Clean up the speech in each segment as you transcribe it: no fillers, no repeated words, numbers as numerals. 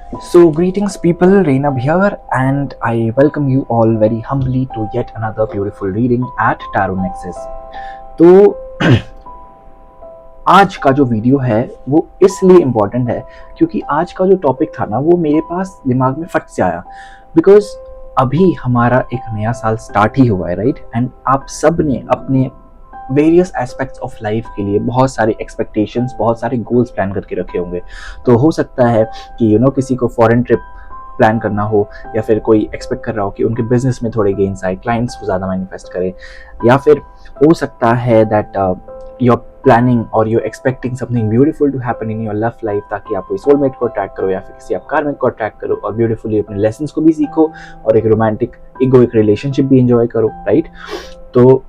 So, greetings, people. Reynab here, and I welcome you all very humbly to yet another beautiful reading at Tarot Nexus. तो आज का जो video है वो इसलिए इम्पोर्टेंट है क्योंकि आज का जो टॉपिक था ना वो मेरे पास दिमाग में फट से आया बिकॉज अभी हमारा एक नया साल स्टार्ट ही हुआ है, राइट? एंड आप सब ने अपने वेरियस एस्पेक्ट्स ऑफ लाइफ के लिए बहुत सारे एक्सपेक्टेशंस, बहुत सारे गोल्स प्लान करके रखे होंगे। तो हो सकता है कि किसी को फॉरेन ट्रिप प्लान करना हो, या फिर कोई एक्सपेक्ट कर रहा हो कि उनके बिजनेस में थोड़े गेन्स आए, क्लाइंट्स ज़्यादा मैनिफेस्ट करें, या फिर हो सकता है that you're planning or you're expecting something beautiful to happen in your love life ताकि आप कोई सोलमेट को अट्रैक्ट करो या फिर किसी आप कारमेट को अट्रैक्ट करो और ब्यूटीफुली अपने लेसन्स को भी सीखो और एक रोमांटिक इगोइक रिलेशनशिप भी एंजॉय करो, राइट? तो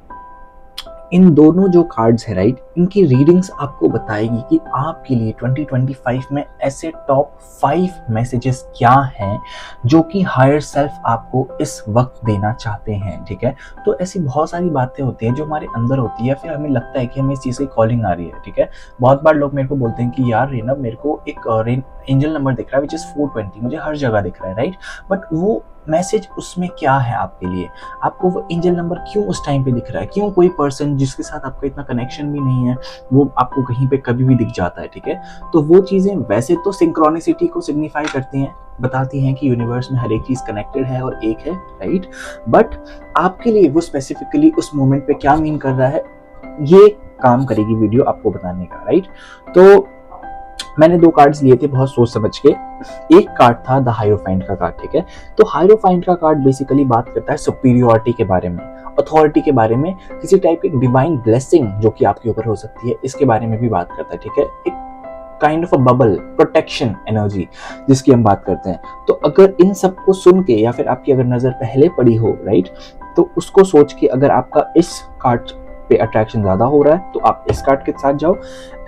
इन दोनों जो कार्ड्स है, राइट, इनकी रीडिंग्स आपको बताएगी कि आपके लिए 2025 में ऐसे टॉप 5 मैसेजेस क्या हैं जो कि हायर सेल्फ आपको इस वक्त देना चाहते हैं, ठीक है? तो ऐसी बहुत सारी बातें होती हैं जो हमारे अंदर होती है, फिर हमें लगता है कि हमें इस चीज़ की कॉलिंग आ रही है, ठीक है? बहुत बार लोग मेरे को बोलते हैं कि यार रेनब, मेरे को एक एंजल नंबर दिख रहा है विच इज़ 420, मुझे हर जगह दिख रहा है, राइट? बट वो मैसेज उसमें क्या है आपके लिए? आपको वो एंजल नंबर क्यों उस टाइम पे दिख रहा है? क्यों कोई पर्सन जिसके साथ आपका इतना कनेक्शन भी नहीं है वो आपको कहीं पे कभी भी दिख जाता है, ठीक है? तो वो चीज़ें वैसे तो सिंक्रोनिसिटी को सिग्निफाई करती हैं, बताती हैं कि यूनिवर्स में हर एक चीज़ कनेक्टेड है और एक है, राइट? बट आपके लिए वो स्पेसिफिकली उस मोमेंट पे क्या मीन कर रहा है, ये काम करेगी वीडियो आपको बताने का, राइट? तो मैंने 2 कार्ड्स लिए थे बहुत सोच समझ के। एक कार्ड था द हायरोफाइंट का कार्ड, ठीक है? तो हायरोफाइंट का कार्ड बेसिकली बात करता है सुपीरियरिटी के बारे में, अथॉरिटी के बारे में, किसी टाइप की डिवाइन ब्लेसिंग जो कि आपके ऊपर हो सकती है, इसके बारे में भी बात करता है, ठीक है? एक kind of a bubble protection energy जिसकी हम बात करते हैं। तो अगर इन सब को सुन के या फिर आपकी अगर नजर पहले पड़ी हो, राइट, तो उसको सोच के अगर आपका इस कार्ड पे अट्रैक्शन ज्यादा हो रहा है तो आप इस कार्ड के साथ जाओ।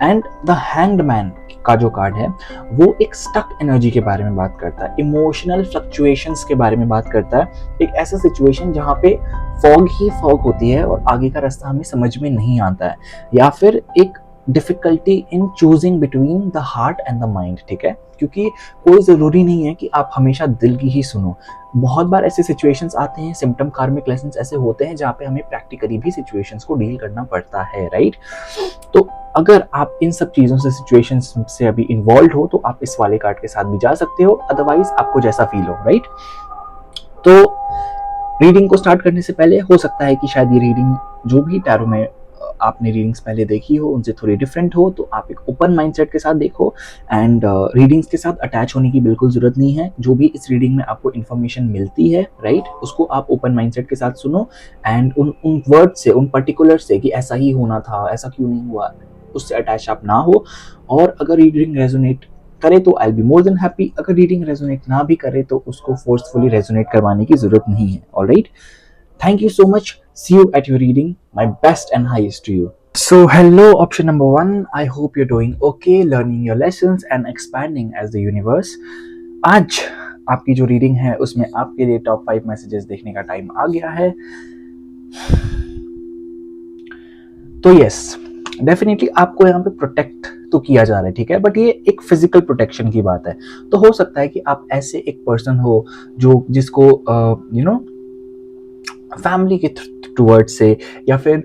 एंड द हैंग्ड मैन का जो कार्ड है वो एक स्टक एनर्जी के बारे में बात करता है, इमोशनल फ्लक्चुएशंस के बारे में बात करता है, एक ऐसा सिचुएशन जहाँ पे फॉग ही फॉग होती है और आगे का रास्ता हमें समझ में नहीं आता है, या फिर एक difficulty in choosing between the heart and the mind, ठीक है? क्योंकि कोई ज़रूरी नहीं है कि आप हमेशा दिल की ही सुनो। बहुत बार ऐसे सिचुएशंस आते हैं, सिम्पटम कार्मिक लेसन्स ऐसे होते हैं जहाँ पे हमें प्रैक्टिकली भी सिचुएशंस को डील करना पड़ता है, राइट? तो अगर आप इन सब चीज़ों से, सिचुएशंस से अभी इन्वॉल्व हो तो आप इस वाले कार्ड के साथ भी जा सकते हो, अदरवाइज आपको जैसा फील हो, राइट? तो रीडिंग को स्टार्ट करने से पहले हो सकता है कि शायद ये रीडिंग जो भी टैरो में आपने रीडिंग्स पहले देखी हो उनसे थोड़ी डिफरेंट हो, तो आप एक ओपन माइंडसेट के साथ देखो। एंड रीडिंग्स के साथ अटैच होने की बिल्कुल जरूरत नहीं है। जो भी इस रीडिंग में आपको इन्फॉर्मेशन मिलती है, राइट, उसको आप ओपन माइंडसेट के साथ सुनो। एंड उन वर्ड से, उन पर्टिकुलर से कि ऐसा ही होना था, ऐसा क्यों नहीं हुआ, उससे अटैच आप ना हो। और अगर रीडिंग रेजोनेट करे तो आई बी मोर देन हैप्पी, अगर रीडिंग रेजोनेट ना भी करे तो उसको फोर्सफुली रेजोनेट करवाने की जरूरत नहीं है। Alright, thank you so much. See you at your reading. My best and highest to you. So, hello, option number 1. I hope you're doing okay, learning your lessons and expanding as the universe. आज आपकी जो reading है उसमें आपके लिए top 5 messages देखने का time आ गया है। तो यस, डेफिनेटली आपको यहाँ पे प्रोटेक्ट तो किया जा रहा है, ठीक है? बट ये एक फिजिकल प्रोटेक्शन की बात है। तो हो सकता है कि आप ऐसे एक पर्सन हो जो जिसको फैमिली के टुवर्ड्स से, या फिर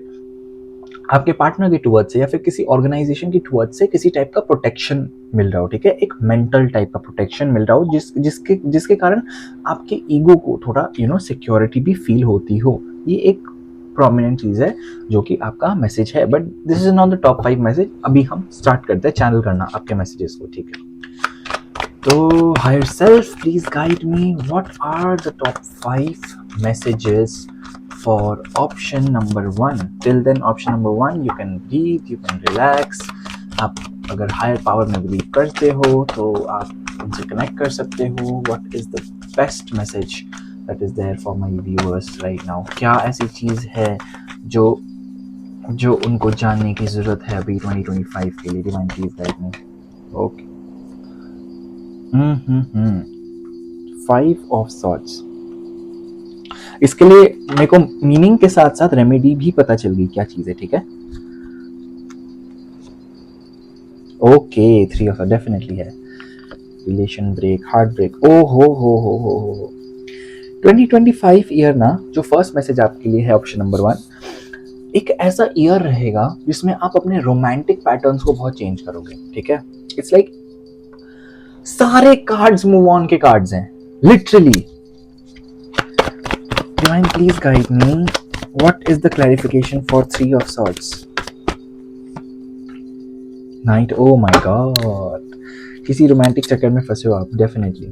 आपके पार्टनर के टुवर्ड्स से, या फिर किसी ऑर्गेनाइजेशन की टुवर्ड्स से किसी टाइप का प्रोटेक्शन मिल रहा हो, ठीक है? एक मेंटल टाइप का प्रोटेक्शन मिल रहा हो जिसके कारण आपके ईगो को थोड़ा सिक्योरिटी भी फील होती हो। ये एक प्रोमिनेंट चीज है जो कि आपका मैसेज है, but this is not the top 5 message. अभी हम स्टार्ट करते हैं चैनल करना आपके मैसेजेस को, ठीक है? तो higher self, please guide me, what are the top 5 messages for option number 1. Till then, option number 1, you can breathe, you can relax. आप अगर हायर पावर में बिलीव करते हो तो आप उनसे कनेक्ट कर सकते हो। What is the best message that is there for my viewers right now? क्या ऐसी चीज़ है जो उनको जानने की ज़रूरत है अभी 2025 के लिए? Divine please guide me. Okay, 5 of swords। इसके लिए मेरे को मीनिंग के साथ साथ रेमेडी भी पता चल गई क्या चीज है, ठीक है? ओके, 3 ऑफ डेफिनेटली है। रिलेशन ब्रेक, हार्ट ब्रेक, ओ हो 2025 ईयर ना, जो फर्स्ट मैसेज आपके लिए है ऑप्शन नंबर 1, एक ऐसा ईयर रहेगा जिसमें आप अपने रोमांटिक पैटर्न्स को बहुत चेंज करोगे, ठीक है। इट्स लाइक सारे कार्ड्स मूव ऑन के कार्ड्स हैं, literally. Divine please guide me, what is the clarification for 3 of swords? Night, oh my God, किसी रोमांटिक चक्कर में फंसे हो आप, डेफिनेटली।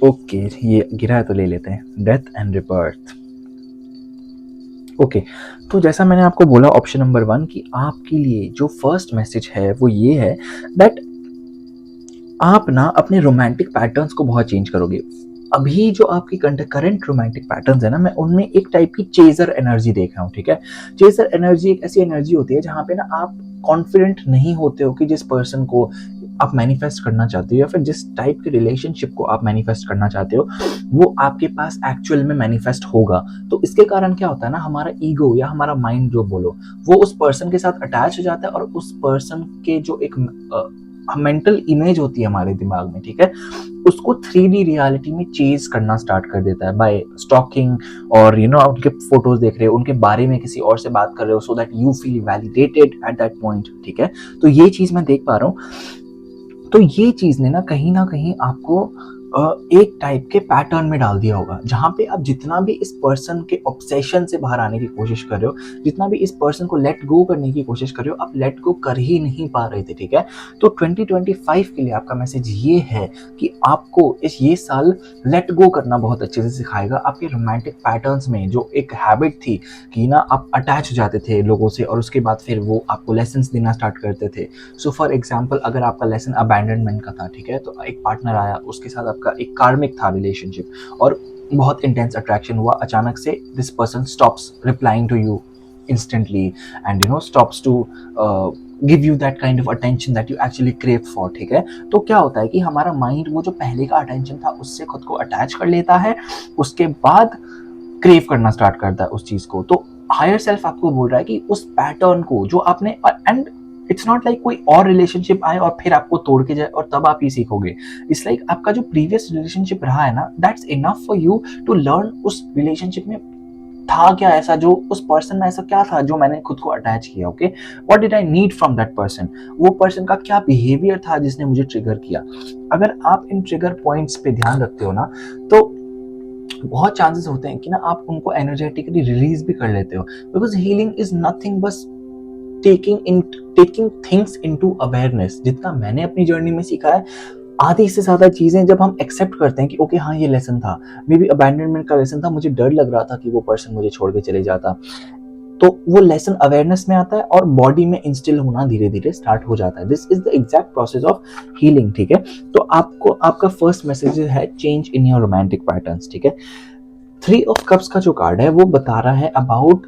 ओके, ये गिरा है तो ले लेते हैं, डेथ एंड रिबर्थ। ओके, तो जैसा मैंने आपको बोला ऑप्शन नंबर 1 कि आपके लिए जो फर्स्ट मैसेज है वो ये है दैट आप ना अपने रोमांटिक पैटर्न्स को बहुत चेंज करोगे। अभी जो आपकी करंट रोमांटिक पैटर्न्स है ना, मैं उनमें एक टाइप की चेजर एनर्जी देख रहा हूँ, ठीक है। चेजर एनर्जी एक ऐसी एनर्जी होती है जहाँ पे ना आप कॉन्फिडेंट नहीं होते हो कि जिस पर्सन को आप मैनिफेस्ट करना चाहते हो या फिर जिस टाइप के रिलेशनशिप को आप मैनिफेस्ट करना चाहते हो वो आपके पास एक्चुअल में मैनिफेस्ट होगा। तो इसके कारण क्या होता है ना, हमारा ईगो या हमारा माइंड जो बोलो वो उस पर्सन के साथ अटैच हो जाता है और उस पर्सन के जो एक मेंटल इमेज होती है हमारे दिमाग में, ठीक है, उसको 3D रियलिटी में चेज करना स्टार्ट कर देता है बाय स्टॉकिंग और उनके फोटोज देख रहे हो, उनके बारे में किसी और से बात कर रहे हो so that you feel validated at that point, ठीक है। तो ये चीज मैं देख पा रहा हूँ। तो ये चीज ने ना कहीं आपको एक टाइप के पैटर्न में डाल दिया होगा जहां पे आप जितना भी इस पर्सन के ऑब्सेशन से बाहर आने की कोशिश कर रहे हो, जितना भी इस पर्सन को लेट गो करने की कोशिश कर रहे हो, आप लेट गो कर ही नहीं पा रहे थे, ठीक है। तो 2025 के लिए आपका मैसेज ये है कि आपको ये साल लेट गो करना बहुत अच्छे से सिखाएगा। आपके रोमांटिक पैटर्न्स में जो एक हैबिट थी कि ना आप अटैच हो जाते थे लोगों से और उसके बाद फिर वो आपको लेसन्स देना स्टार्ट करते थे। सो फॉर एग्जाम्पल, अगर आपका लेसन अबैंडनमेंट का था, ठीक है, तो एक पार्टनर आया, उसके साथ आपका एक कार्मिक था रिलेशनशिप और बहुत इंटेंस अट्रैक्शन हुआ, अचानक से this person stops replying to you instantly and stops to give you that kind of attention that you actually crave for, ठीक है। तो क्या होता है कि हमारा माइंड वो जो पहले का अटेंशन था उससे खुद को अटैच कर लेता है, उसके बाद क्रेव करना स्टार्ट करता है उस चीज को। तो हायर सेल्फ आपको बोल रहा है कि उस पैटर्न को जो आपने, एंड इट्स नॉट लाइक कोई और रिलेशनशिप आए और फिर आपको तोड़ के जाए और तब आप ये सीखोगे। इट्स लाइक आपका जो प्रीवियस रिलेशनशिप रहा है ना, that's enough for you to learn उस रिलेशनशिप में था क्या ऐसा, जो उस पर्सन में ऐसा क्या था जो मैंने खुद को अटैच किया, okay, what did I need from that person, वो पर्सन का क्या बिहेवियर था जिसने मुझे ट्रिगर किया। अगर आप इन ट्रिगर पॉइंट्स पे ध्यान रखते हो ना, तो बहुत चांसेस होते हैं कि ना आप उनको एनर्जेटिकली रिलीज भी कर लेते हो, बिकॉज हीलिंग इज नथिंग बस टेकिंग थिंग्स इनटू अवेयरनेस। जितना मैंने अपनी जर्नी में सीखा है, आधी से ज्यादा चीजें जब हम एक्सेप्ट करते हैं कि ओके हाँ ये लेसन था, मे बी अबैंडनमेंट का लेसन था, मुझे डर लग रहा था कि वो पर्सन मुझे छोड़ के चले जाता, तो वो लेसन अवेयरनेस में आता है और बॉडी में इंस्टिल होना धीरे धीरे स्टार्ट हो जाता है। This is the exact process of healing, ठीक है। तो आपको आपका फर्स्ट मैसेज है change in your romantic patterns, ठीक है। 3 ऑफ कप्स का जो कार्ड है वो बता रहा है अबाउट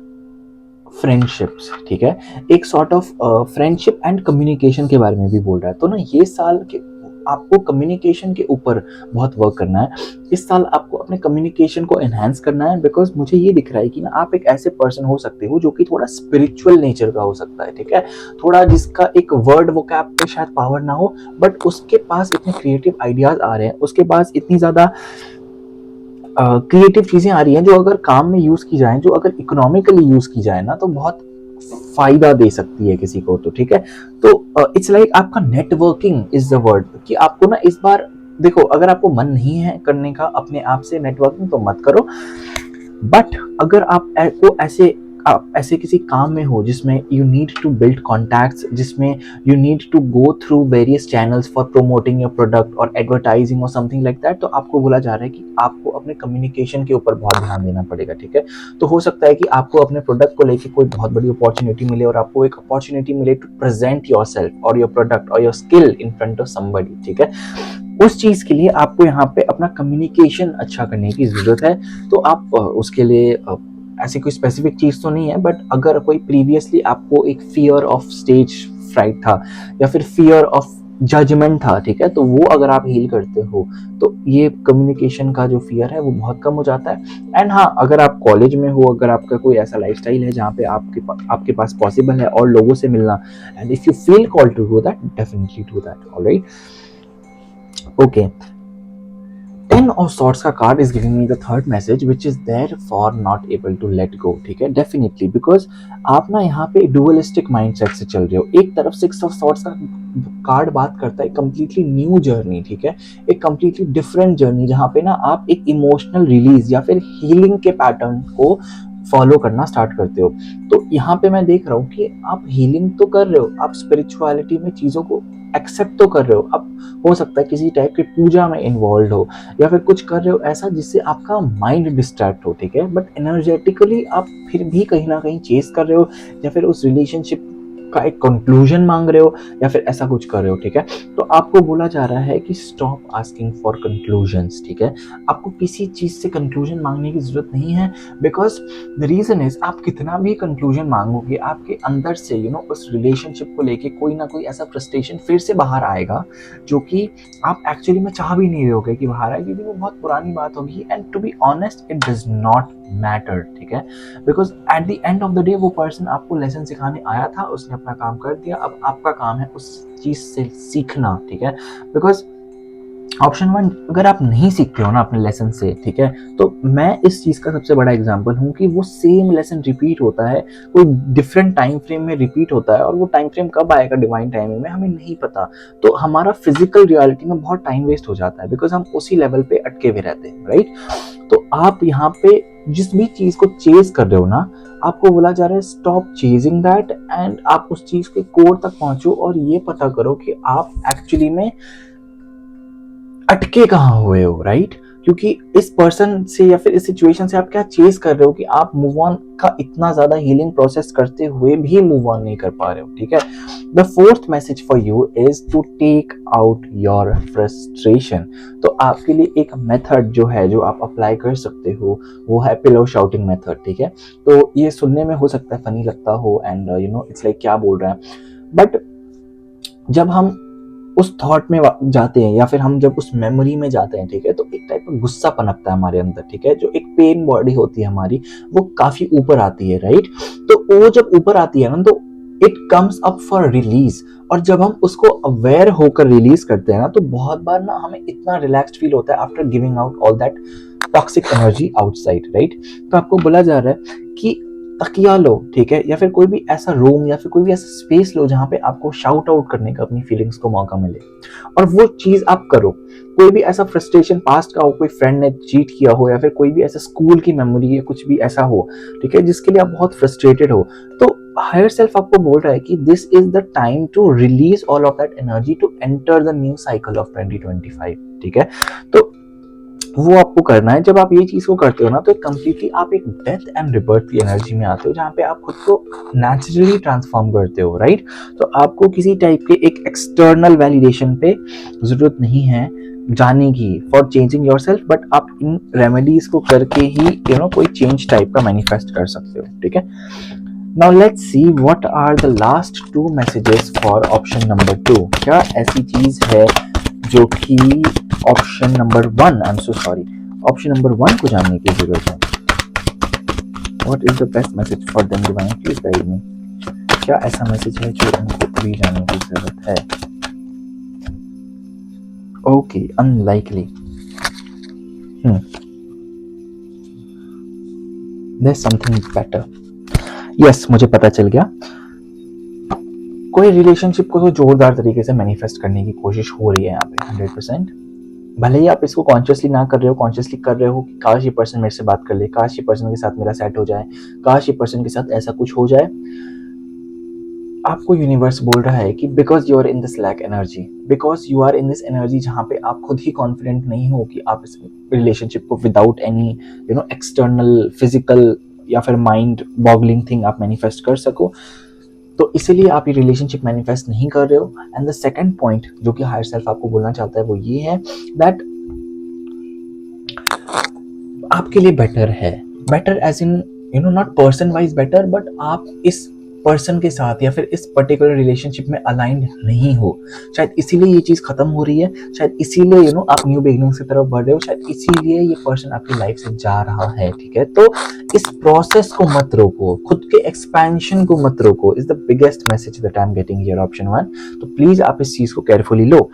फ्रेंडशिप्स, ठीक है, एक sort of friendship and communication के बारे में भी बोल रहा है। तो ना ये साल के आपको कम्युनिकेशन के ऊपर बहुत वर्क करना है। इस साल आपको अपने कम्युनिकेशन को एनहांस करना है, बिकॉज मुझे ये दिख रहा है कि ना आप एक ऐसे पर्सन हो सकते हो जो कि थोड़ा स्पिरिचुअल नेचर का हो सकता है, ठीक है, थोड़ा जिसका एक वर्ड वोकैब पे शायद पावर ना हो, बट उसके पास इतने क्रिएटिव आइडियाज आ रहे हैं, उसके पास इतनी ज्यादा क्रिएटिव चीजें आ रही हैं जो अगर काम में यूज की जाए, जो अगर इकोनॉमिकली यूज की जाए ना, तो बहुत फायदा दे सकती है किसी को, तो ठीक है। तो इट्स लाइक आपका नेटवर्किंग इज द वर्ड, कि आपको ना इस बार देखो, अगर आपको मन नहीं है करने का अपने आप से नेटवर्किंग तो मत करो, बट अगर आपको ऐसे किसी काम में हो जिसमें you need to build contacts, जिसमें you need to go through various channels for promoting your product और एडवर्टाइजिंग और समथिंग लाइक दैट, तो आपको बोला जा रहा है कि आपको अपने कम्युनिकेशन के ऊपर बहुत ध्यान देना पड़ेगा, ठीक है। तो हो सकता है कि आपको अपने प्रोडक्ट को लेकर कोई बहुत बड़ी अपॉर्चुनिटी मिले और आपको एक अपॉर्चुनिटी मिले टू प्रेजेंट योर सेल्फ और योर प्रोडक्ट और your skill in front of somebody, ठीक है। उस चीज के लिए आपको यहाँ पे अपना कम्युनिकेशन अच्छा करने की जरूरत है। तो आप उसके लिए ऐसी कोई स्पेसिफिक चीज तो नहीं है, बट अगर कोई प्रीवियसली आपको एक फियर ऑफ स्टेज फ्राइट था या फिर फियर ऑफ जजमेंट था, ठीक है, तो वो अगर आप हील करते हो तो ये कम्युनिकेशन का जो फियर है वो बहुत कम हो जाता है। एंड हाँ, अगर आप कॉलेज में हो, अगर आपका कोई ऐसा लाइफस्टाइल है जहाँ पे आपके पास पॉसिबल है और लोगों से मिलना, and if you feel call to do that, definitely do that. Alright, okay. Ten of swords का card is giving me the third message which is there for not able to let go, ठीक है, definitely, because आप ना यहाँ पे dualistic mindset से चल रहे हो। एक तरफ सिक्स ऑफ सॉर्ट्स का कार्ड बात करता है कंप्लीटली न्यू जर्नी, ठीक है, एक कंप्लीटली डिफरेंट जर्नी जहाँ पे ना आप एक इमोशनल रिलीज या फिर हीलिंग के पैटर्न को फॉलो करना स्टार्ट करते हो। तो यहाँ पे मैं देख रहा हूँ कि आप हीलिंग तो कर रहे हो, आप स्पिरिचुअलिटी में चीजों को एक्सेप्ट तो कर रहे हो, अब हो सकता है किसी टाइप की पूजा में इन्वॉल्व हो या फिर कुछ कर रहे हो ऐसा जिससे आपका माइंड डिस्ट्रैक्ट हो, ठीक है, बट एनर्जेटिकली आप फिर भी कहीं ना कहीं चेस कर रहे हो या फिर उस रिलेशनशिप का एक कंक्लूजन मांग रहे हो या फिर ऐसा कुछ कर रहे हो, ठीक है। तो आपको बोला जा रहा है कि स्टॉप आस्किंग फॉर कंक्लूजन्स, ठीक है, आपको किसी चीज से कंक्लूजन मांगने की जरूरत नहीं है, बिकॉज द रीजन इज आप कितना भी कंक्लूजन मांगोगे आपके अंदर से उस रिलेशनशिप को लेके कोई ना कोई ऐसा फ्रस्ट्रेशन फिर से बाहर आएगा जो कि आप एक्चुअली में चाह भी नहीं रहे होगे कि बाहर आए, क्योंकि वो बहुत पुरानी बात होगी। And to be honest it does not matter, ठीक है, because at the end of the day वो पर्सन आपको लेसन सिखाने आया था, उसने अपना काम कर दिया, अब आपका काम है उस चीज से सीखना, ठीक है, बिकॉज ऑप्शन वन, अगर आप नहीं सीखते हो ना अपने लेसन से, ठीक है, तो मैं इस चीज का सबसे बड़ा एग्जांपल हूँ कि वो सेम लेसन रिपीट होता है, कोई डिफरेंट टाइम फ्रेम में रिपीट होता है, और वो टाइम फ्रेम कब आएगा डिवाइन टाइमिंग में हमें नहीं पता। तो हमारा फिजिकल रियलिटी में बहुत टाइम वेस्ट हो जाता है बिकॉज हम उसी लेवल पे अटके हुए रहते हैं, राइट। तो आप यहाँ पे जिस भी चीज को चेज कर रहे हो ना, आपको बोला जा रहा है स्टॉप चेजिंग दैट, एंड आप उस चीज के कोर तक पहुंचो और ये पता करो कि आप एक्चुअली में अटके कहाँ हुए हो, राइट। क्योंकि इस पर्सन से या फिर इस सिचुएशन से आप क्या चेज कर रहे हो कि आप मूव ऑन का इतना ज्यादा हीलिंग प्रोसेस करते हुए भी मूव ऑन नहीं कर पा रहे हो, ठीक है। The fourth message for you is to take out your frustration. तो आपके लिए एक मेथड जो है जो आप अप्लाई कर सकते हो वो है पिलो शाउटिंग मेथड, ठीक है। तो ये सुनने में हो सकता है फनी लगता हो एंड इट्स लाइक क्या बोल रहे हैं, बट जब हम उस थॉट में जाते हैं या फिर हम जब उस मेमोरी में जाते हैं, ठीक है, तो एक टाइप का गुस्सा पनपता है हमारे अंदर, ठीक है, जो एक पेन बॉडी होती है हमारी वो काफी ऊपर आती है, राइट। तो वो जब ऊपर आती है ना तो it comes up for release, और जब हम उसको अवेयर होकर रिलीज करते हैं ना तो बहुत बार ना हमें इतना रिलैक्स्ड फील होता है after giving out all that toxic energy outside, right. तो आपको बोला जा रहा है कि तकिया लो, ठीक है, या फिर कोई भी ऐसा रूम या फिर कोई भी ऐसा स्पेस लो जहां पे आपको शाउट आउट करने का अपनी फीलिंग्स को मौका मिले, और वो चीज आप करो। कोई भी ऐसा फ्रस्ट्रेशन पास्ट का हो, कोई फ्रेंड ने चीट किया हो या फिर कोई भी ऐसा स्कूल की मेमोरी या कुछ भी ऐसा हो, ठीक है, जिसके लिए आप बहुत फ्रस्ट्रेटेड हो, तो हायर सेल्फ आपको बोल रहा है कि this is the time to release all of that energy to enter the new cycle of 2025, ठीक है। तो वो आपको करना है। जब आप ये चीज को करते हो ना तो कंप्लीटली आप एक डेथ एंड रिबर्थ की एनर्जी में आते हो जहाँ पे आप खुद को नेचुरली ट्रांसफॉर्म करते हो, राइट। तो आपको किसी टाइप के एक एक्सटर्नल वैलिडेशन पे जरूरत नहीं है जाने की for changing your self, but आप इन रेमेडीज को करके ही कोई चेंज टाइप का मैनिफेस्ट कर सकते हो, ठीक है। Now let's see what are the last two messages for option number 2। क्या ऐसी चीज है जो कि option number 1, I am so sorry, option number 1 को जानने की जरूरत है। What is the best message for them divine, please guide me. क्या ऐसा मैसेज है जो उनको भी जानने की जरूरत है। Okay, unlikely, there something better. Yes, मुझे पता चल गया। कोई रिलेशनशिप को तो जोरदार तरीके से मैनिफेस्ट करने की कोशिश हो रही है यहाँ पे 100%। भले ही आप इसको कॉन्शियसली ना कर रहे हो, कॉन्शियसली कर रहे हो कि काश ये पर्सन मेरे से बात कर ले, काश ये पर्सन के साथ मेरा सेट हो जाए, काश ये पर्सन के साथ ऐसा कुछ हो जाए। आपको यूनिवर्स बोल रहा है कि because you are in this lack energy, because you are in this energy जहाँ पे आप खुद ही कॉन्फिडेंट नहीं हो कि आप इस रिलेशनशिप को विदाउट एनी एक्सटर्नल फिजिकल या फिर माइंड बॉगलिंग थिंग आप मैनिफेस्ट कर सको, तो इसीलिए आप ये रिलेशनशिप मैनिफेस्ट नहीं कर रहे हो। एंड द सेकंड पॉइंट जो कि हायर सेल्फ आपको बोलना चाहता है वो ये है दैट आपके लिए बेटर है, better as in not person wise better, but आप इस पर्सन के साथ या फिर इस पर्टिकुलर रिलेशनशिप में अलाइंड नहीं हो, शायद इसीलिए ये चीज़ खत्म हो रही है, शायद इसीलिए आप न्यू बिगनिंग्स की तरफ बढ़ रहे हो, शायद इसीलिए ये पर्सन आपकी लाइफ से जा रहा है, ठीक है। तो इस प्रोसेस को मत रोको, खुद के एक्सपेंशन को मत रोको, is the biggest message that I am getting here, option 1। तो प्लीज आप इस चीज को केयरफुली लो।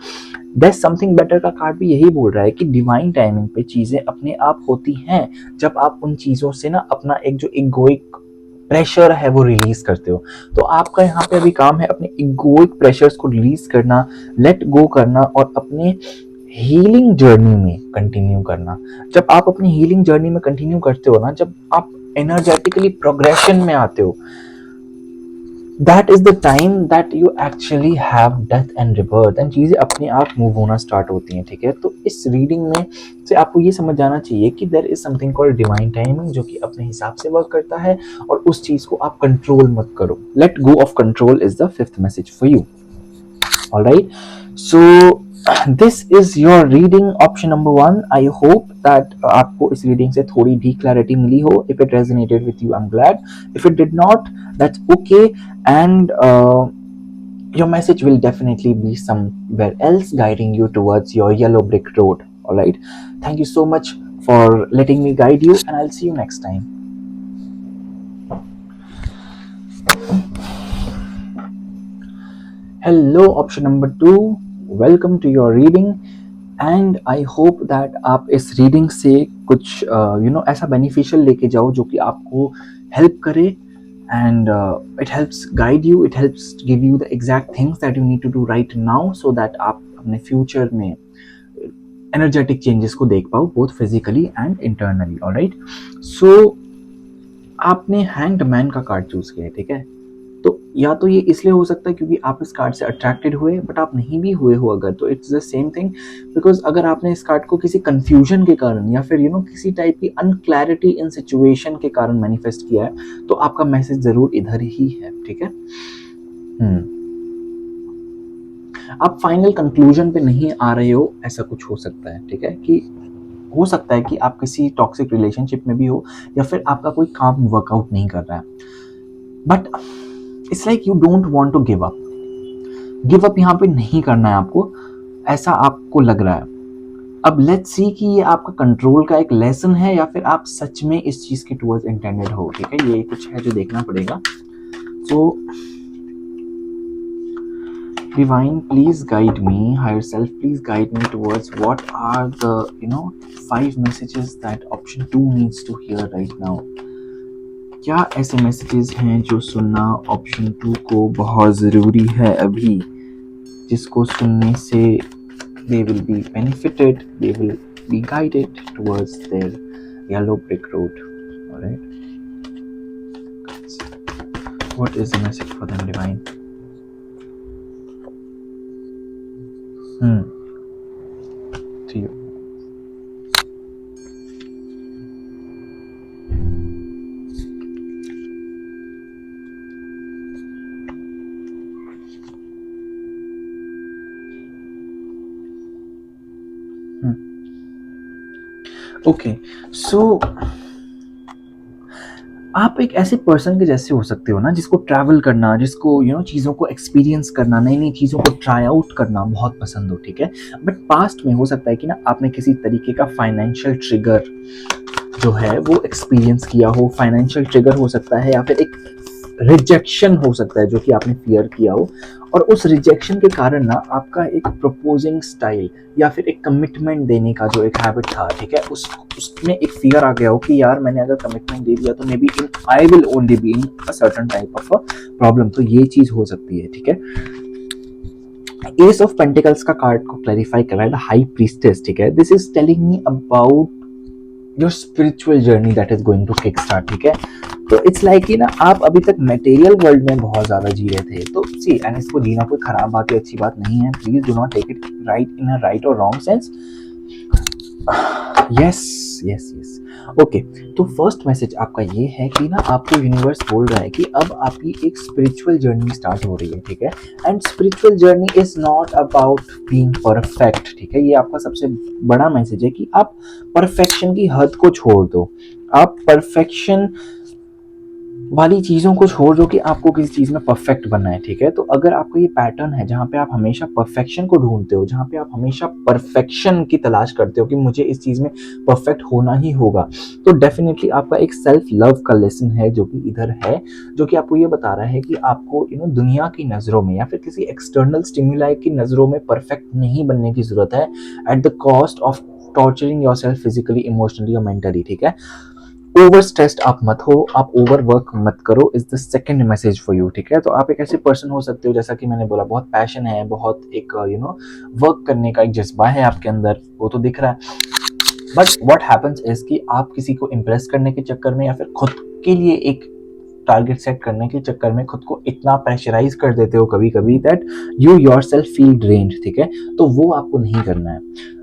There's समथिंग बेटर का कार्ड भी यही बोल रहा है कि डिवाइन टाइमिंग पे चीजें अपने आप होती हैं जब आप उन चीजों से ना अपना एक जो इगोइक प्रेशर है वो रिलीज करते हो। तो आपका यहाँ पे अभी काम है अपने इगोइक प्रेशर्स को रिलीज करना, लेट गो करना और अपने हीलिंग जर्नी में कंटिन्यू करना। जब आप अपनी हीलिंग जर्नी में कंटिन्यू करते हो ना, जब आप एनर्जेटिकली प्रोग्रेशन में आते हो, that is the time that you actually have death and rebirth, and चीजें अपने आप मूव होना स्टार्ट होती हैं, ठीक है। तो इस रीडिंग में से आपको ये समझ जाना चाहिए कि there is something called divine timing जो कि अपने हिसाब से वर्क करता है और उस चीज को आप कंट्रोल मत करो। let go of control is the 5th message for you. All right, so this is your reading, option number 1. I hope that आपको इस रीडिंग से थोड़ी भी क्लैरिटी मिली हो. If it resonated with you, I'm glad. If it did not, that's okay, and your message will definitely be somewhere else guiding you towards your yellow brick road. All right, thank you so much for letting me guide you, and I'll see you next time. Hello, option number 2. Welcome to your reading, and I hope that आप इस reading से कुछ ऐसा beneficial लेके जाओ जो कि आपको हेल्प करे, and it helps guide you, it helps give you the exact things that you need to do right now, so that आप अपने फ्यूचर में एनर्जेटिक चेंजेस को देख पाओ, both physically and internally. Alright, so आपने hanged man का card choose किया है, ठीक है। तो या तो ये इसलिए हो सकता है क्योंकि आप इस कार्ड से अट्रैक्टेड हुए, बट आप नहीं भी हुए हो अगर, तो it's the same thing, because अगर आपने इस कार्ड को किसी कंफ्यूजन के कारण या फिर किसी टाइप की अनक्लैरिटी इन सिचुएशन के कारण मैनिफेस्ट किया है, तो आपका मैसेज जरूर इधर ही है, ठीक है। आप फाइनल कंक्लूजन पे नहीं आ रहे हो, ऐसा कुछ हो सकता है, ठीक है। कि हो सकता है कि आप किसी टॉक्सिक रिलेशनशिप में भी हो या फिर आपका कोई काम वर्कआउट नहीं कर रहा है, but it's like you don't want to give up. Give up यहाँ पे नहीं करना है आपको, ऐसा आपको लग रहा है। अब लेट्स सी कि ये आपका कंट्रोल का एक लेसन है या फिर आप सच में इस चीज के टुवर्ड्स इंटेंडेड हो, ठीक है। ये कुछ है जो देखना पड़ेगा। So divine, please guide me, higher self please guide me towards what are the 5 messages that option 2 needs to hear right now. क्या ऐसे मैसेजेस हैं जो सुनना ऑप्शन 2 को बहुत ज़रूरी है अभी, जिसको सुनने से they will be benefited, they will be guided towards their yellow brick road. All right, what is the message for them, divine? To you. Okay, so आप एक ऐसे पर्सन के जैसे हो सकते हो ना, जिसको ट्रैवल करना, जिसको चीज़ों को एक्सपीरियंस करना, नई नई चीज़ों को ट्राई आउट करना बहुत पसंद हो, ठीक है। बट पास्ट में हो सकता है कि ना आपने किसी तरीके का फाइनेंशियल ट्रिगर जो है वो एक्सपीरियंस किया हो। फाइनेंशियल ट्रिगर हो सकता है या फिर एक रिजेक्शन हो सकता है जो कि आपने फियर किया हो, और उस रिजेक्शन के कारण ना आपका एक प्रपोजिंग स्टाइल या फिर एक कमिटमेंट देने का जो एक हैबिट था, ठीक है, उसमें एक फियर आ गया हो कि यार मैंने अगर कमिटमेंट दे दिया तो may be I will only be in a certain type of a problem. तो ये चीज हो सकती है, ठीक है। एस ऑफ पेंटिकल्स का कार्ड को क्लैरिफाई कर रहा है, द हाई प्रीस्टेस, ठीक है। This is telling me about your spiritual journey that is going to kick start, ठीक है। तो इट्स लाइक कि ना आप अभी तक मटेरियल वर्ल्ड में बहुत ज्यादा जी रहे थे, तो सी, एंड इसको जीना कोई खराब बात है, अच्छी बात नहीं है। Please do not take it right in a right और wrong sense. Yes yes yes, okay. तो फर्स्ट मैसेज आपका ये है कि ना आपको यूनिवर्स बोल रहा है कि अब आपकी एक स्पिरिचुअल जर्नी स्टार्ट हो रही है, ठीक है। And spiritual journey is not about being perfect, ठीक है। ये आपका सबसे बड़ा मैसेज है कि आप परफेक्शन की हद को छोड़ दो। आप परफेक्शन वाली चीज़ों को छोड़ दो कि आपको किसी चीज़ में परफेक्ट बनना है, ठीक है। तो अगर आपका ये पैटर्न है जहाँ पे आप हमेशा परफेक्शन को ढूंढते हो, जहाँ पे आप हमेशा परफेक्शन की तलाश करते हो कि मुझे इस चीज़ में परफेक्ट होना ही होगा, तो डेफिनेटली आपका एक सेल्फ लव का लेसन है जो कि इधर है, जो कि आपको ये बता रहा है कि आपको दुनिया की नज़रों में या फिर किसी एक्सटर्नल स्टिमुलाई की नज़रों में परफेक्ट नहीं बनने की ज़रूरत है at the cost of torturing your self physically, emotionally और मेंटली, ठीक है। ओवर स्ट्रेस्ड आप मत हो, आप ओवर वर्क मत करो, is the second message for you, ठीक है। तो आप एक ऐसे पर्सन हो सकते हो, जैसा कि मैंने बोला, बहुत पैशन है, बहुत एक वर्क करने का एक जज्बा है आपके अंदर, वो तो दिख रहा है। बट व्हाट हैपेंस इज कि आप किसी को इम्प्रेस करने के चक्कर में या फिर खुद के लिए एक टारगेट सेट करने के चक्कर में खुद को इतना प्रेशराइज कर देते हो कभी कभी that you yourself feel drained, ठीक है। तो वो आपको नहीं करना है।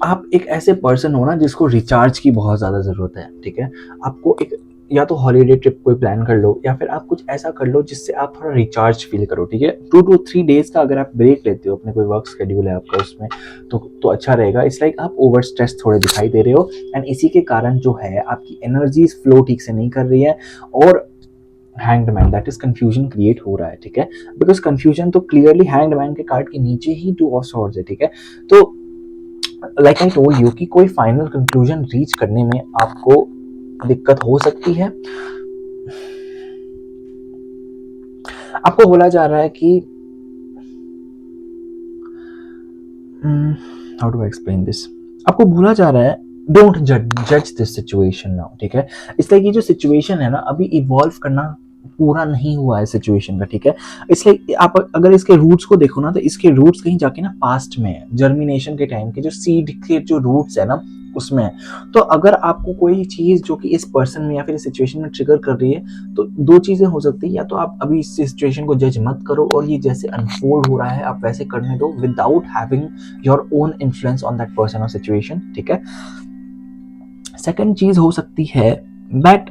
आप एक ऐसे पर्सन हो ना जिसको रिचार्ज की बहुत ज़्यादा ज़रूरत है, ठीक है। आपको एक या तो हॉलीडे ट्रिप कोई प्लान कर लो या फिर आप कुछ ऐसा कर लो जिससे आप थोड़ा रिचार्ज फील करो, ठीक है। 2 to 3 डेज का अगर आप ब्रेक लेते हो, अपने कोई वर्क शेड्यूल है आपका उसमें, तो अच्छा रहेगा। इट्स लाइक आप ओवर स्ट्रेस थोड़े दिखाई दे रहे हो एंड इसी के कारण जो है आपकी एनर्जी फ्लो ठीक से नहीं कर रही है और hanged man, that is confusion create हो रहा है, ठीक है। बिकॉज कंफ्यूजन तो क्लियरली हैंग्ड मैन के कार्ड के नीचे ही 2 ऑफ सॉर्ड्स है, ठीक है। तो लाइक आई टोल्ड यू कि कोई फाइनल कंक्लूजन रीच करने में आपको दिक्कत हो सकती है। आपको बोला जा रहा है कि how do I explain this, आपको बोला जा रहा है डोंट जज दिस सिचुएशन नाउ, ठीक है। इसलिए ये जो सिचुएशन है ना अभी इवॉल्व करना पूरा नहीं हुआ है सिचुएशन का, ठीक है। इसलिए आप अगर इसके रूट्स को देखो ना तो इसके रूट्स कहीं जाके ना पास्ट में है, जर्मिनेशन के टाइम के जो सीड के जो रूट्स है ना उसमें है। तो अगर आपको कोई चीज जो कि इस पर्सन में या फिर इस सिचुएशन में ट्रिगर कर रही है तो 2 चीजें हो सकती है, या तो आप अभी इस सिचुएशन को जज मत करो और ये जैसे अनफोल्ड हो रहा है आप वैसे करने दो without having your own influence on that person और सिचुएशन, ठीक है। सेकंड चीज हो सकती है दैट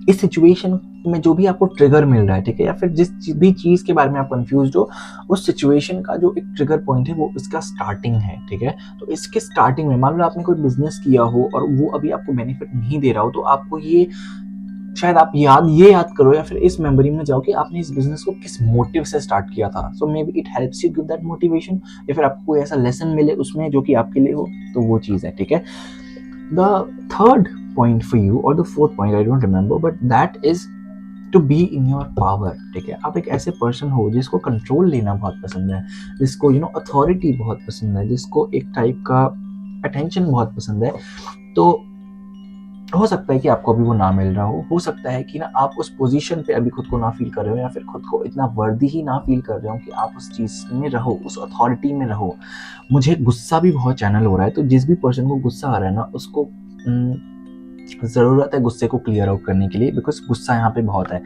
इस सिचुएशन में जो भी आपको ट्रिगर मिल रहा है, ठीक है, या फिर जिस भी चीज के बारे में आप कंफ्यूज हो, उस सिचुएशन का जो एक ट्रिगर पॉइंट है वो इसका स्टार्टिंग है, ठीक है। तो इसके स्टार्टिंग में मान लो आपने कोई बिजनेस किया हो और वो अभी आपको बेनिफिट नहीं दे रहा हो, तो आपको ये शायद आप याद करो या फिर इस मेमोरी में जाओ कि आपने इस बिजनेस को किस मोटिव से स्टार्ट किया था। So maybe it helps you give that motivation, या फिर आपको कोई ऐसा लेसन मिले उसमें जो कि आपके लिए हो, तो वो चीज है, ठीक है। The third point for you और the fourth point I don't remember, but that is to be in your power, ठीक है। आप एक ऐसे पर्सन हो जिसको कंट्रोल लेना बहुत पसंद है, जिसको अथॉरिटी बहुत पसंद है, जिसको एक टाइप का अटेंशन बहुत पसंद है। तो हो सकता है कि आपको अभी वो ना मिल रहा हो सकता है कि ना आप उस पोजीशन पे अभी खुद को ना फील कर रहे हो या फिर खुद को इतना वर्दी ही ना फील कर रहे हो कि आप उस चीज में रहो, उस अथॉरिटी में रहो। मुझे गुस्सा भी बहुत चैनल हो रहा है, तो जिस भी पर्सन को गुस्सा आ रहा है ना उसको जरूरत है गुस्से को क्लियर आउट करने के लिए, बिकॉज गुस्सा यहाँ पे बहुत है।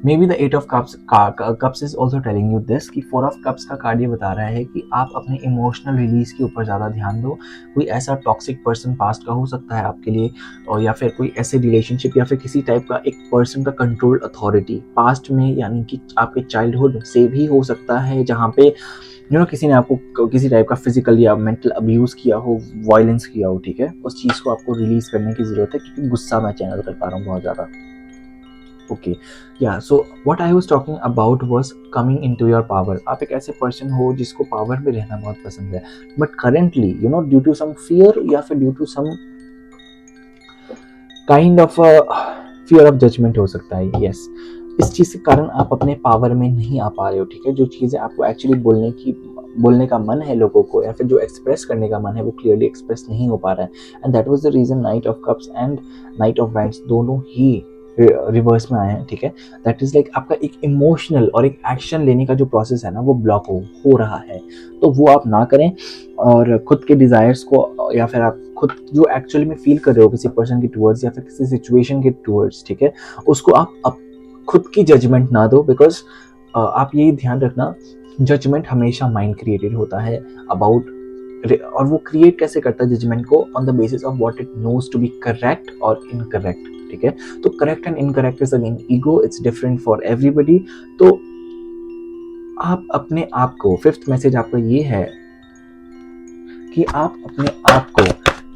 May be the 8 of cups is also telling you this कि 4 ऑफ कप्स का कार्ड ये बता रहा है कि आप अपने इमोशनल रिलीज के ऊपर ज़्यादा ध्यान दो। कोई ऐसा टॉक्सिक पर्सन पास्ट का हो सकता है आपके लिए, और या फिर कोई ऐसे रिलेशनशिप या फिर किसी टाइप का एक पर्सन का कंट्रोल अथॉरिटी पास्ट में, यानी कि आपके चाइल्डहुड से भी हो सकता है, जहाँ पे किसी ने आपको किसी टाइप का फिजिकल या मेंटल अब्यूज किया हो, वायलेंस किया हो, ठीक है। उस चीज़ को आपको रिलीज करने की ज़रूरत है क्योंकि गुस्सा मैं चैनल कर पा रहा हूँ बहुत ज़्यादा। ओके या so what I was talking about was coming into your power. आप एक ऐसे पर्सन हो जिसको पावर में रहना बहुत पसंद है, but currently due to some fear या फिर due to some kind of fear of judgement हो सकता है, यस। इस चीज के कारण आप अपने पावर में नहीं आ पा रहे हो, ठीक है। जो चीजें आपको एक्चुअली बोलने का मन है लोगों को, या फिर जो एक्सप्रेस करने का मन है, वो क्लियरली एक्सप्रेस नहीं हो पा रहा है। And that was the reason knight of cups and knight of wands दोनों ही रिवर्स में आए हैं, ठीक है। दैट इज लाइक आपका एक इमोशनल और एक एक्शन लेने का जो प्रोसेस है ना वो ब्लॉक हो रहा है, तो वो आप ना करें। और खुद के डिजायर्स को या फिर आप खुद जो एक्चुअली में फील कर रहे हो किसी पर्सन के टूवर्ड्स या फिर किसी सिचुएशन के टूवर्ड्स, ठीक है, उसको आप खुद की जजमेंट ना दो। बिकॉज आप ये ध्यान रखना, जजमेंट हमेशा माइंड क्रिएटेड होता है अबाउट, और वो क्रिएट कैसे करता है जजमेंट को on the basis of what it knows to be correct और इनकरेक्ट, ठीक है। तो correct and incorrect is again ego, it's different for everybody. तो आप अपने आप को, फिफ्थ मैसेज आपका ये है कि आप अपने आप को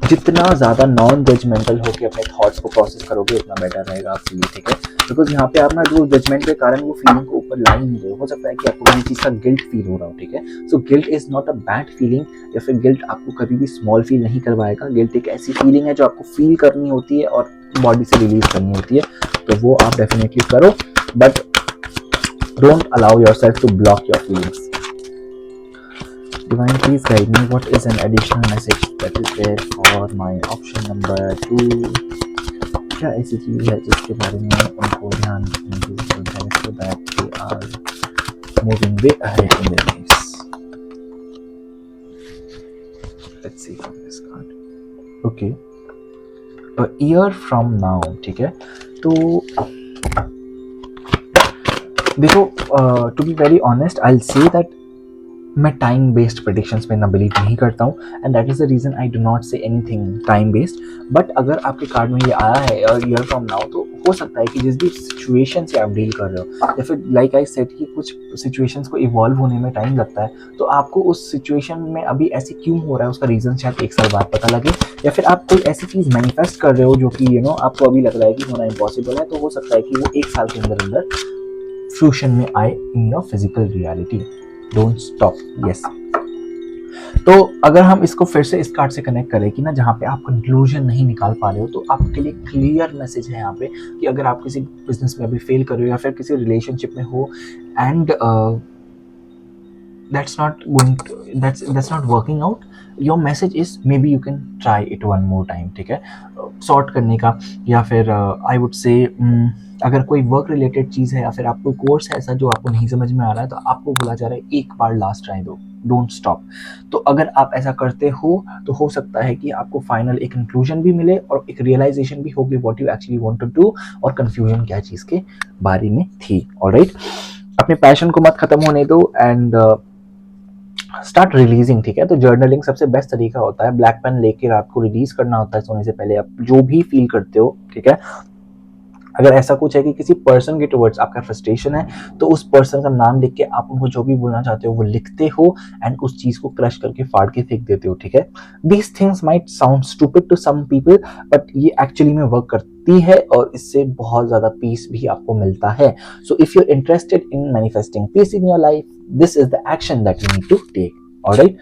जितना ज़्यादा नॉन जजमेंटल होकर अपने थॉट्स को प्रोसेस करोगे उतना बेटर रहेगा आपके लिए, ठीक है। बिकॉज यहाँ पे आप ना जो जजमेंट के कारण वो फीलिंग को ऊपर ला ही नहीं रहे हो सकता है कि आपको किसी चीज़ का गिल्ट फील हो रहा हो, ठीक है। So guilt is not a bad feeling, या फिर गिल्ट आपको कभी भी स्मॉल फील नहीं करवाएगा। गिल्ट एक ऐसी फीलिंग है जो आपको फील करनी होती है और बॉडी से रिलीज करनी होती है, तो वो आप डेफिनेटली करो, but don't allow yourself to block your feelings. Divine, please guide me. What is an additional message that is there for my option number 2? क्या ऐसी चीज़ है जिसके बारे में उनको ध्यान रखने की जरूरत है so that they are moving way ahead in their lives? Let's see from this card. Okay. A year from now, ठीक है। तो देखो, to be very honest, I'll say that मैं टाइम बेस्ड प्रेडिक्शंस में ना बिलीव नहीं करता हूँ, and that is the reason I do not say anything time based. But अगर आपके कार्ड में ये आया है ईयर फ्रॉम नाउ, तो हो सकता है कि जिस भी सिचुएशन से आप डील कर रहे हो, या फिर लाइक आई सेड कि कुछ सिचुएशंस को इवॉल्व होने में टाइम लगता है, तो आपको उस सिचुएशन में अभी ऐसे क्यों हो रहा है उसका रीज़न शायद 1 साल बाद पता लगे, या फिर आप कोई ऐसी चीज़ मैनिफेस्ट कर रहे हो जो कि आपको अभी लग रहा है कि होना इम्पॉसिबल है, तो हो सकता है कि वो 1 साल के अंदर अंदर फ्यूशन में आए in your physical reality. Don't stop, yes. तो अगर हम इसको फिर से इस कार्ड से कनेक्ट करें कि ना जहाँ पे आप कंक्लूजन नहीं निकाल पा रहे हो, तो आपके लिए क्लियर मैसेज है यहाँ पे कि अगर आप किसी बिजनेस में अभी फेल कर रहे हो या फिर किसी रिलेशनशिप में हो and that's not working out, your message is maybe you can try it one more time, ठीक है, सॉर्ट करने का। या फिर आई वुड से अगर कोई वर्क रिलेटेड चीज़ है या फिर आप कोई कोर्स है ऐसा जो आपको नहीं समझ में आ रहा है, तो आपको बोला जा रहा है एक बार लास्ट ट्राई दो, डोंट स्टॉप। तो अगर आप ऐसा करते हो तो हो सकता है कि आपको फाइनल एक कंक्लूजन भी मिले और एक रियलाइजेशन भी होगी what you actually want to do, और कंफ्यूजन क्या चीज़ के बारे में थी। ऑलराइट, अपने पैशन को मत खत्म होने दो एंड स्टार्ट रिलीजिंग, ठीक है। तो जर्नलिंग सबसे बेस्ट तरीका होता है, ब्लैक पेन लेके रात को रिलीज करना होता है सोने से पहले, आप जो भी फील करते हो, ठीक है। अगर ऐसा कुछ है कि किसी पर्सन के टुवर्ड्स आपका फ्रस्ट्रेशन है, तो उस पर्सन का नाम लिख के आप उनको जो भी बोलना चाहते हो वो लिखते हो एंड उस चीज को क्रश करके फाड़ के फेंक देते हो, ठीक है। These things might sound stupid to some people, but ये एक्चुअली में वर्क करती है और इससे बहुत ज्यादा पीस भी आपको मिलता है। So if you are interested in manifesting peace in your life, this is the action that you need to take. All right.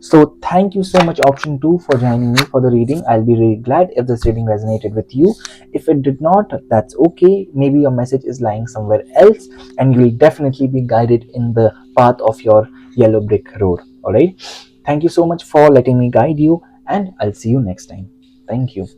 So thank you so much, option 2, for joining me for the reading. I'll be really glad if this reading resonated with you. If it did not, that's okay. Maybe your message is lying somewhere else and you will definitely be guided in the path of your yellow brick road. All right. Thank you so much for letting me guide you, and I'll see you next time. Thank you.